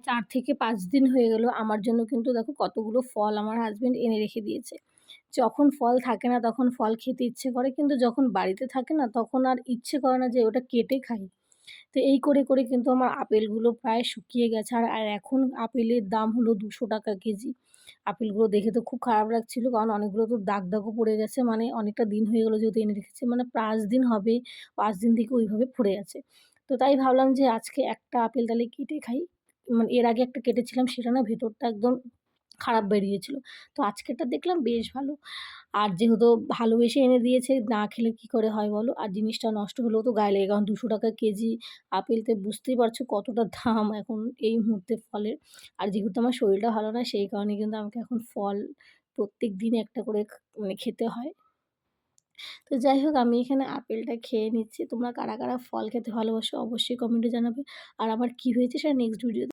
4 থেকে 5 দিন হয়ে গেল আমার জন্য কিন্তু দেখো কতগুলো ফল আমার হাসব্যান্ড এনে রেখে দিয়েছে। যখন ফল থাকে না তখন ফল খেতে ইচ্ছে করে, কিন্তু যখন বাড়িতে থাকে না তখন আর ইচ্ছে করে না যে ওটা কেটে খাই। তো এই করে, করে কিন্তু আমার আপেলগুলো প্রায় শুকিয়ে গেছে। আর এখন আপেলের দাম হলো ৳200 কেজি। আপেলগুলো দেখে তো খুব খারাপ লাগছিল, কারণ অনেকগুলো তো দাগ, দাগও পড়ে গেছে। মানে অনেকটা দিন হয়ে গেল যেহেতু এনে রেখেছি। মানে 5 দিন হবে, 5 দিন থেকে ওইভাবে পড়ে আছে। তো তাই ভাবলাম যে আজকে একটা আপেল তাহলে কেটে খাই। মানে এর আগে একটা কেটেছিলাম, সেটা না ভেতরটা একদম খারাপ বেরিয়েছিল। তো আজকেরটা দেখলাম বেশ ভালো। আর যেহেতু ভালোবেসে এনে দিয়েছে, না খেলে কি করে হয় বলো? আর জিনিসটা নষ্ট হলেও তো গায়ে লাগে, কারণ ৳200 কেজি আপেল, তো বুঝতেই পারছো কতটা দাম এখন এই মুহূর্তে ফলের। আর যেহেতু আমার শরীরটা ভালো না, সেই কারণে কিন্তু আমাকে এখন ফল প্রত্যেকদিন একটা করে মানে খেতে হয়। তো যাই হোক, আমি এখানে আপেলটা খেয়ে নিচ্ছি। তোমরা কারা, কারা ফল খেতে ভালোবাসো অবশ্যই কমেন্টে জানাবে। আর আমার কি হয়েছে সেটা নেক্সট ভিডিওতে